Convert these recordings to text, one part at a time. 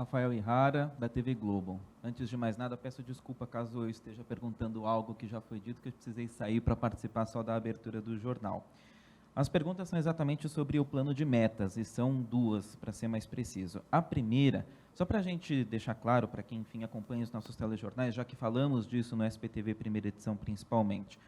Rafael Ihara, da TV Globo. Antes de mais nada, peço desculpa caso eu esteja perguntando algo que já foi dito, que eu precisei sair para participar só da abertura do jornal. As perguntas são exatamente sobre o plano de metas, e são duas, para ser mais preciso. A primeira, só para a gente deixar claro, para quem, enfim, acompanha os nossos telejornais, já que falamos disso no SPTV primeira edição principalmente,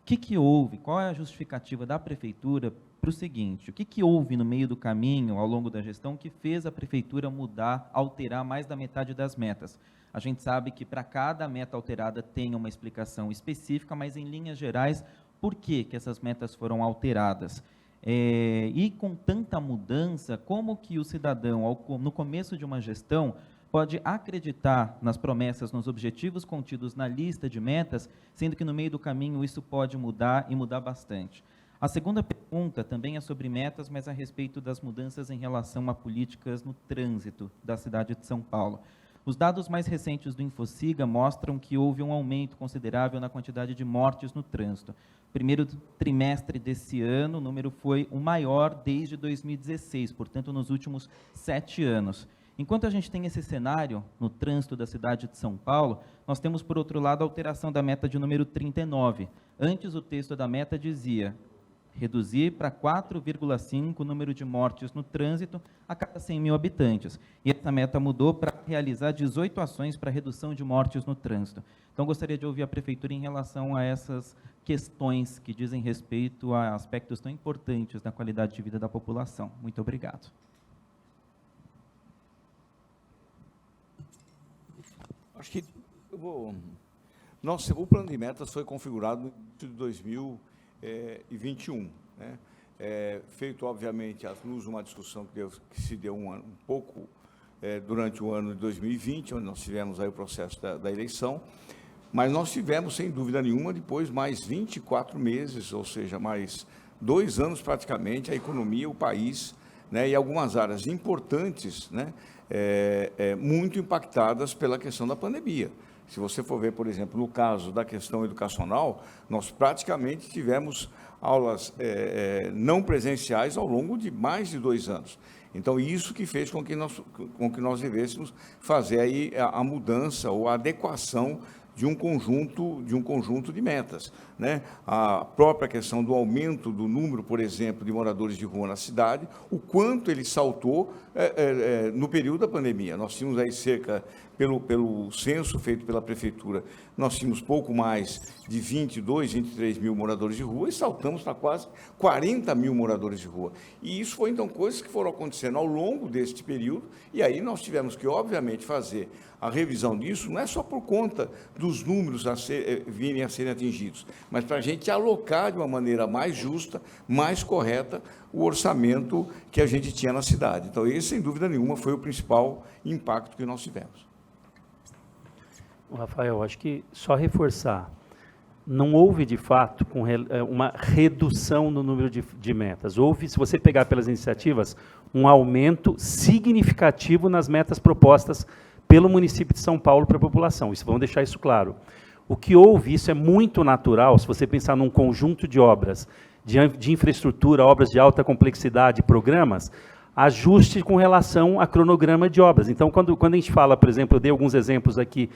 o que houve, qual é a justificativa da Prefeitura para o seguinte, o que houve no meio do caminho, ao longo da gestão, que fez a Prefeitura mudar, alterar mais da metade das metas? A gente sabe que para cada meta alterada tem uma explicação específica, mas em linhas gerais, por que essas metas foram alteradas? E com tanta mudança, como que o cidadão, no começo de uma gestão, pode acreditar nas promessas, nos objetivos contidos na lista de metas, sendo que no meio do caminho isso pode mudar e mudar bastante? A segunda pergunta também é sobre metas, mas a respeito das mudanças em relação a políticas no trânsito da cidade de São Paulo. Os dados mais recentes do Infociga mostram que houve um aumento considerável na quantidade de mortes no trânsito. Primeiro trimestre desse ano, o número foi o maior desde 2016, portanto, nos últimos 7 anos. Enquanto a gente tem esse cenário no trânsito da cidade de São Paulo, nós temos, por outro lado, a alteração da meta de número 39. Antes, o texto da meta dizia reduzir para 4,5 o número de mortes no trânsito a cada 100 mil habitantes. E essa meta mudou para realizar 18 ações para redução de mortes no trânsito. Então, gostaria de ouvir a Prefeitura em relação a essas questões que dizem respeito a aspectos tão importantes da qualidade de vida da população. Muito obrigado. Acho que o plano de metas foi configurado no início de 2021, né? Feito, obviamente, à luz de uma discussão que se deu um pouco durante o ano de 2020, onde nós tivemos aí o processo da eleição, mas nós tivemos, sem dúvida nenhuma, depois mais 24 meses, ou seja, mais 2 anos praticamente, a economia, o país, né, e algumas áreas importantes, né, muito impactadas pela questão da pandemia. Se você for ver, por exemplo, no caso da questão educacional, nós praticamente tivemos aulas não presenciais ao longo de mais de 2 anos. Então, isso que fez com que nós devêssemos fazer aí a mudança ou a adequação de um conjunto de metas, né? A própria questão do aumento do número, por exemplo, de moradores de rua na cidade, o quanto ele saltou no período da pandemia. Nós tínhamos aí cerca, pelo censo feito pela Prefeitura, nós tínhamos pouco mais de 22, 23 mil moradores de rua e saltamos para quase 40 mil moradores de rua. E isso foi, então, coisas que foram acontecendo ao longo deste período, e aí nós tivemos que, obviamente, fazer a revisão disso, não é só por conta dos números virem a serem atingidos, mas para a gente alocar de uma maneira mais justa, mais correta, o orçamento que a gente tinha na cidade. Então, esse, sem dúvida nenhuma, foi o principal impacto que nós tivemos. Rafael, acho que só reforçar, não houve, de fato, uma redução no número de metas. Houve, se você pegar pelas iniciativas, um aumento significativo nas metas propostas pelo município de São Paulo para a população. Vamos deixar isso claro. O que houve, isso é muito natural, se você pensar num conjunto de obras, de infraestrutura, obras de alta complexidade, programas, ajuste com relação a cronograma de obras. Então, quando a gente fala, por exemplo, eu dei alguns exemplos aqui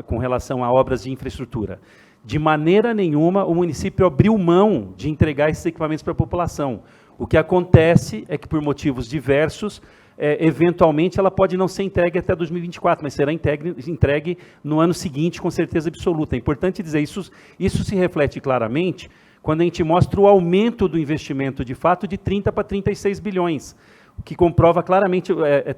com relação a obras de infraestrutura. De maneira nenhuma, o município abriu mão de entregar esses equipamentos para a população. O que acontece é que, por motivos diversos, eventualmente ela pode não ser entregue até 2024, mas será entregue no ano seguinte, com certeza absoluta. É importante dizer, isso se reflete claramente quando a gente mostra o aumento do investimento, de fato, de 30 para 36 bilhões, o que comprova claramente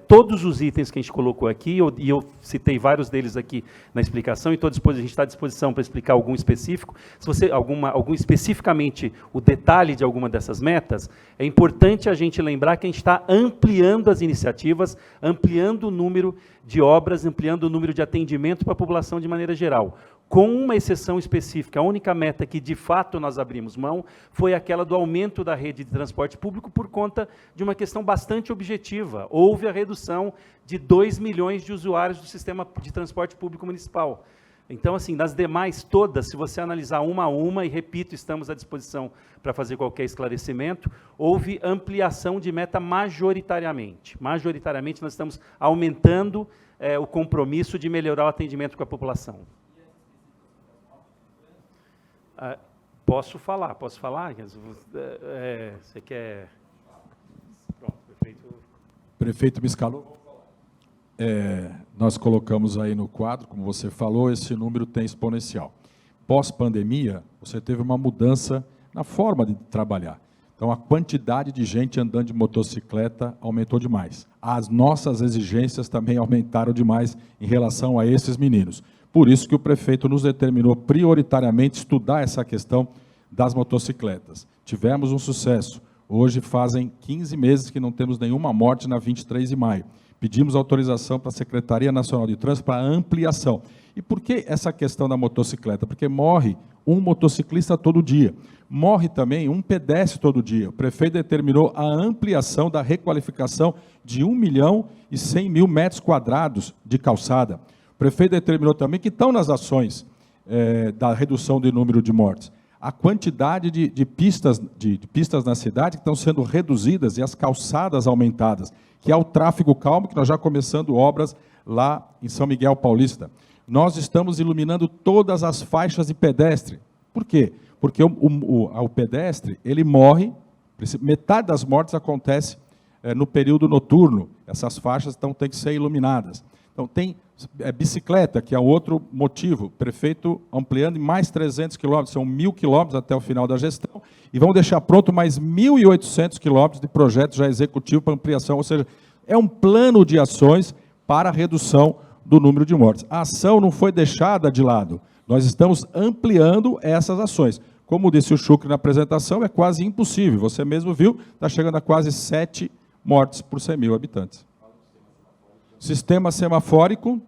todos os itens que a gente colocou aqui, e eu citei vários deles aqui na explicação, e a gente está à disposição para explicar algum específico. Se você, algum especificamente, o detalhe de alguma dessas metas, é importante a gente lembrar que a gente está ampliando as iniciativas, ampliando o número de obras, ampliando o número de atendimento para a população de maneira geral. Com uma exceção específica, a única meta que, de fato, nós abrimos mão foi aquela do aumento da rede de transporte público por conta de uma questão bastante objetiva. Houve a redução de 2 milhões de usuários do sistema de transporte público municipal. Então, assim, nas demais todas, se você analisar uma a uma, e repito, estamos à disposição para fazer qualquer esclarecimento, houve ampliação de meta majoritariamente. Majoritariamente, nós estamos aumentando o compromisso de melhorar o atendimento com a população. Posso falar? Você quer... Pronto, prefeito. Prefeito me escalou. Nós colocamos aí no quadro, como você falou, esse número tem exponencial. Pós-pandemia, você teve uma mudança na forma de trabalhar. Então, a quantidade de gente andando de motocicleta aumentou demais. As nossas exigências também aumentaram demais em relação a esses meninos. Por isso que o prefeito nos determinou prioritariamente estudar essa questão das motocicletas. Tivemos um sucesso. Hoje fazem 15 meses que não temos nenhuma morte na 23 de maio. Pedimos autorização para a Secretaria Nacional de Trânsito para ampliação. E por que essa questão da motocicleta? Porque morre um motociclista todo dia. Morre também um pedestre todo dia. O prefeito determinou a ampliação da requalificação de 1.100.000 metros quadrados de calçada. O prefeito determinou também que estão nas ações da redução do número de mortes. A quantidade de pistas na cidade que estão sendo reduzidas e as calçadas aumentadas, que é o tráfego calmo, que nós já começando obras lá em São Miguel Paulista. Nós estamos iluminando todas as faixas de pedestre. Por quê? Porque o pedestre, ele morre, metade das mortes acontece no período noturno. Essas faixas então têm que ser iluminadas. Então tem bicicleta, que é outro motivo. O prefeito ampliando em mais 300 quilômetros, são 1.000 quilômetros até o final da gestão, e vão deixar pronto mais 1.800 quilômetros de projeto já executivo para ampliação, ou seja, é um plano de ações para a redução do número de mortes. A ação não foi deixada de lado, nós estamos ampliando essas ações. Como disse o Chucre na apresentação, é quase impossível, você mesmo viu, está chegando a quase 7 mortes por 100.000 habitantes. Sistema semafórico,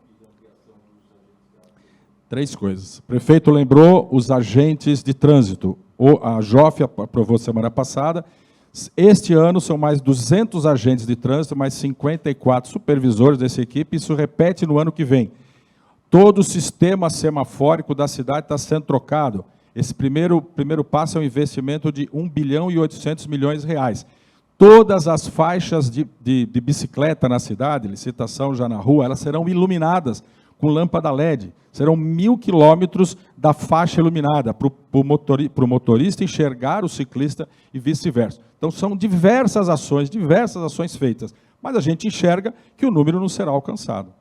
3 coisas. O prefeito lembrou os agentes de trânsito. A JOF aprovou semana passada. Este ano são mais 200 agentes de trânsito, mais 54 supervisores dessa equipe. Isso repete no ano que vem. Todo o sistema semafórico da cidade está sendo trocado. Esse primeiro passo é um investimento de R$ 1.8 bilhões. Todas as faixas de bicicleta na cidade, licitação já na rua, elas serão iluminadas com lâmpada LED. Serão 1.000 quilômetros da faixa iluminada para o motorista enxergar o ciclista e vice-versa. Então, são diversas ações feitas. Mas a gente enxerga que o número não será alcançado.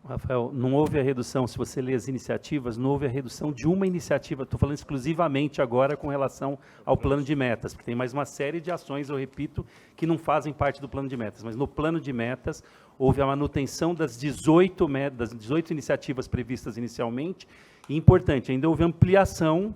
Rafael, não houve a redução, se você ler as iniciativas, não houve a redução de uma iniciativa, estou falando exclusivamente agora com relação ao plano de metas, porque tem mais uma série de ações, eu repito, que não fazem parte do plano de metas, mas no plano de metas houve a manutenção das 18 iniciativas previstas inicialmente, e importante, ainda houve ampliação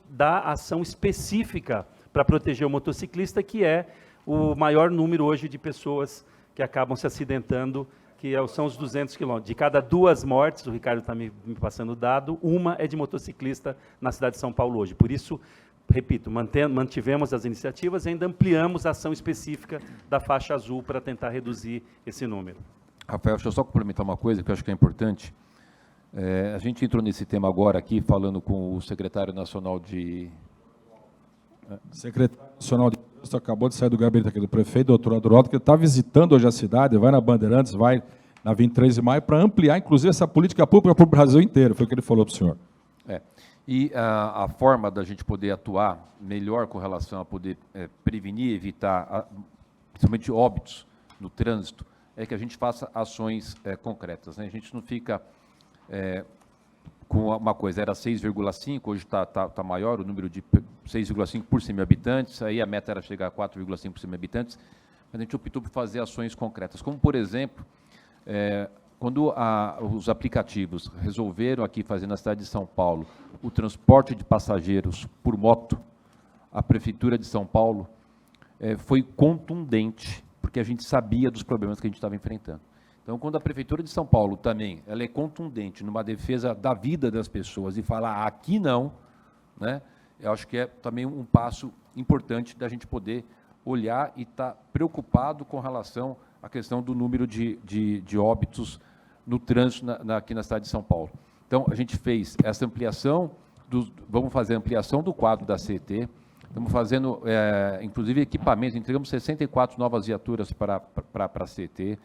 da ação específica para proteger o motociclista, que é o maior número hoje de pessoas que acabam se acidentando, que são os 200 quilômetros. De cada 2 mortes, o Ricardo está me passando o dado, uma é de motociclista na cidade de São Paulo hoje. Por isso, repito, mantivemos as iniciativas e ainda ampliamos a ação específica da faixa azul para tentar reduzir esse número. Rafael, deixa eu só complementar uma coisa que eu acho que é importante. A gente entrou nesse tema agora aqui, falando com o secretário nacional de... Secretário Nacional de Trânsito acabou de sair do gabinete aqui do prefeito, doutor Adroaldo, que está visitando hoje a cidade, vai na Bandeirantes, vai na 23 de maio, para ampliar, inclusive, essa política pública para o Brasil inteiro, foi o que ele falou para o senhor. E a forma da gente poder atuar melhor com relação a poder prevenir, evitar, principalmente óbitos no trânsito, é que a gente faça ações concretas, né? A gente não fica... com uma coisa, era 6,5, hoje está maior, o número de 6,5 por 100 mil habitantes, aí a meta era chegar a 4,5 por 100 mil habitantes, mas a gente optou por fazer ações concretas, como, por exemplo, quando os aplicativos resolveram aqui fazer na cidade de São Paulo o transporte de passageiros por moto, a Prefeitura de São Paulo foi contundente, porque a gente sabia dos problemas que a gente estava enfrentando. Então, quando a Prefeitura de São Paulo também ela é contundente numa defesa da vida das pessoas e falar aqui não, né, eu acho que é também um passo importante da gente poder olhar e estar preocupado com relação à questão do número de óbitos no trânsito aqui na cidade de São Paulo. Então, a gente fez essa ampliação, vamos fazer a ampliação do quadro da CET, estamos fazendo, inclusive, equipamentos, entregamos 64 novas viaturas para a CET.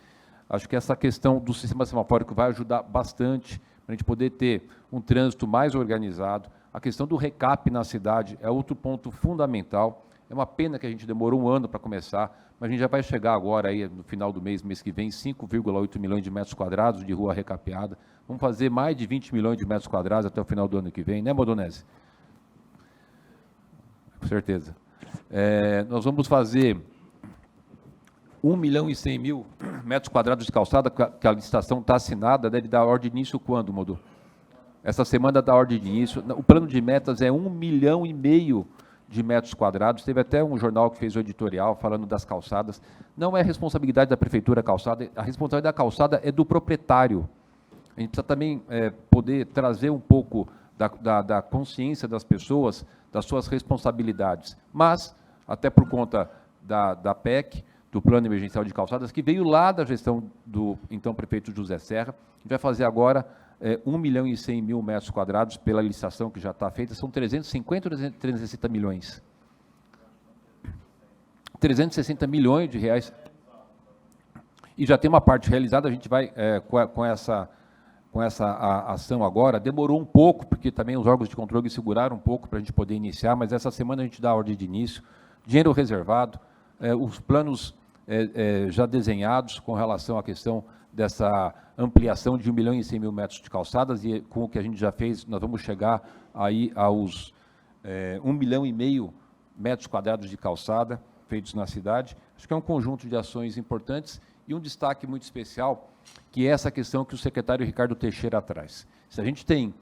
Acho que essa questão do sistema semafórico vai ajudar bastante para a gente poder ter um trânsito mais organizado. A questão do recap na cidade é outro ponto fundamental. É uma pena que a gente demorou um ano para começar, mas a gente já vai chegar agora, aí, no final do mês que vem, 5,8 milhões de metros quadrados de rua recapeada. Vamos fazer mais de 20 milhões de metros quadrados até o final do ano que vem, né, Modonese? Com certeza. Nós vamos fazer 1 milhão e 100 mil metros quadrados de calçada, que a licitação está assinada, deve dar ordem de início quando, Modô? Essa semana dá ordem de início. O plano de metas é 1,5 milhão de metros quadrados. Teve até um jornal que fez o editorial falando das calçadas. Não é responsabilidade da prefeitura a calçada, a responsabilidade da calçada é do proprietário. A gente precisa também poder trazer um pouco da consciência das pessoas, das suas responsabilidades. Mas, até por conta da PEC, do Plano Emergencial de Calçadas, que veio lá da gestão do então prefeito José Serra, a gente vai fazer agora 1 milhão e 100 mil metros quadrados pela licitação que já está feita, são 350 ou 360 milhões? 360 milhões de reais. E já tem uma parte realizada, a gente vai, com essa ação agora, demorou um pouco, porque também os órgãos de controle seguraram um pouco para a gente poder iniciar, mas essa semana a gente dá a ordem de início, dinheiro reservado, os planos já desenhados com relação à questão dessa ampliação de 1 milhão e 100 mil metros de calçadas, e com o que a gente já fez, nós vamos chegar aí aos 1,5 milhão metros quadrados de calçada feitos na cidade. Acho que é um conjunto de ações importantes e um destaque muito especial, que é essa questão que o secretário Ricardo Teixeira traz. Se a gente tem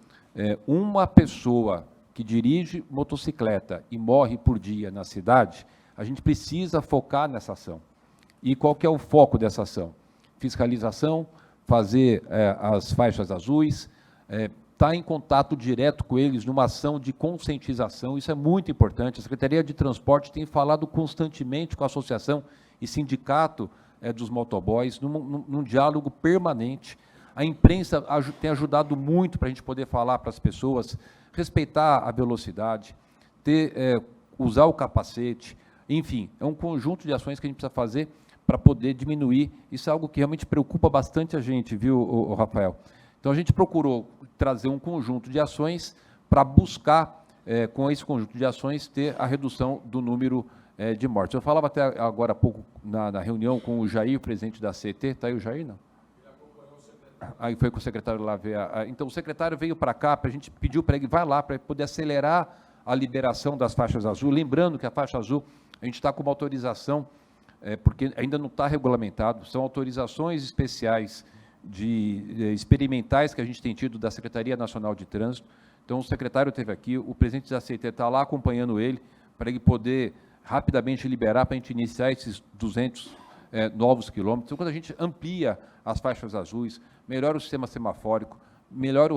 uma pessoa que dirige motocicleta e morre por dia na cidade, a gente precisa focar nessa ação. E qual que é o foco dessa ação? Fiscalização, fazer as faixas azuis, estar em contato direto com eles numa ação de conscientização, isso é muito importante. A Secretaria de Transporte tem falado constantemente com a associação e sindicato dos motoboys, num diálogo permanente. A imprensa tem ajudado muito para a gente poder falar para as pessoas, respeitar a velocidade, usar o capacete, enfim, é um conjunto de ações que a gente precisa fazer para poder diminuir. Isso é algo que realmente preocupa bastante a gente, viu, Rafael? Então, a gente procurou trazer um conjunto de ações para buscar, com esse conjunto de ações, ter a redução do número de mortes. Eu falava até agora há pouco, na reunião com o Jair, presidente da CET, está aí o Jair, não? Aí foi com o secretário lá ver. Então, o secretário veio para cá, a gente pediu para ele, vai lá, para poder acelerar a liberação das faixas azul. Lembrando que a faixa azul, a gente está com uma autorização, porque ainda não está regulamentado, são autorizações especiais experimentais que a gente tem tido da Secretaria Nacional de Trânsito. Então, o secretário esteve aqui, o presidente da CET está lá acompanhando ele, para ele poder rapidamente liberar, para a gente iniciar esses 200 novos quilômetros. Então, quando a gente amplia as faixas azuis, melhora o sistema semafórico, melhora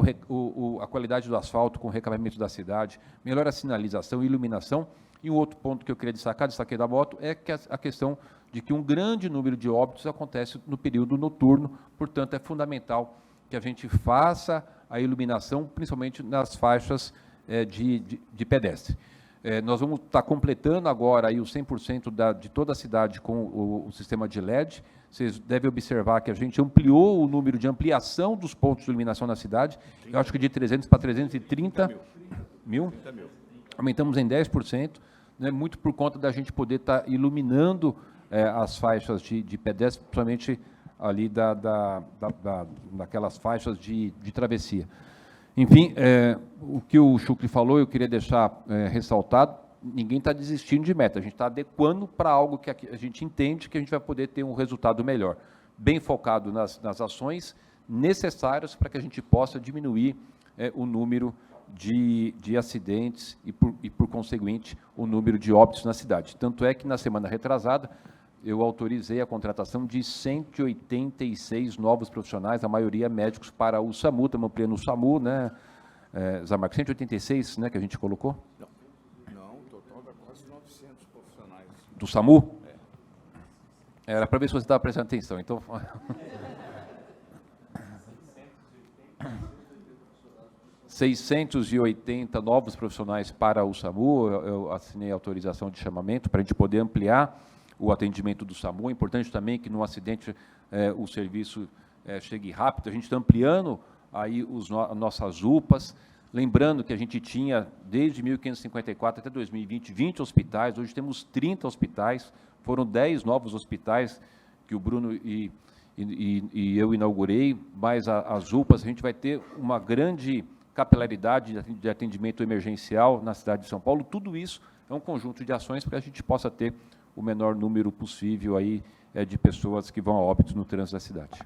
a qualidade do asfalto com o recapeamento da cidade, melhora a sinalização e iluminação. E um outro ponto que eu queria destaquei da moto, é que a questão de que um grande número de óbitos acontece no período noturno, portanto, é fundamental que a gente faça a iluminação, principalmente nas faixas de pedestre. Nós vamos estar completando agora aí os 100% de toda a cidade com o sistema de LED. Vocês devem observar que a gente ampliou o número de ampliação dos pontos de iluminação na cidade, eu acho que de 300 para 330 mil. Aumentamos em 10%, né, muito por conta da gente poder estar iluminando as faixas de pedestre, principalmente ali daquelas faixas de travessia. Enfim, o que o Chucri falou, eu queria deixar ressaltado, ninguém está desistindo de meta, a gente está adequando para algo que a gente entende que a gente vai poder ter um resultado melhor, bem focado nas ações necessárias para que a gente possa diminuir o número de acidentes e, por conseguinte, o número de óbitos na cidade. Tanto é que, na semana retrasada, eu autorizei a contratação de 186 novos profissionais, a maioria médicos, para o SAMU, estamos ampliando o SAMU, né, Zamarco? 186, né, que a gente colocou? Não, o total dá quase 900 profissionais. Do SAMU? Era para ver se você estava prestando atenção, então... 680 novos profissionais para o SAMU, eu assinei a autorização de chamamento para a gente poder ampliar o atendimento do SAMU. É importante também que no acidente o serviço chegue rápido. A gente está ampliando aí nossas UPAs, lembrando que a gente tinha, desde 1554 até 2020, 20 hospitais, hoje temos 30 hospitais, foram 10 novos hospitais que o Bruno e eu inaugurei, mais as UPAs, a gente vai ter uma grande capilaridade de atendimento emergencial na cidade de São Paulo. Tudo isso é um conjunto de ações para que a gente possa ter o menor número possível aí, de pessoas que vão a óbitos no trânsito da cidade.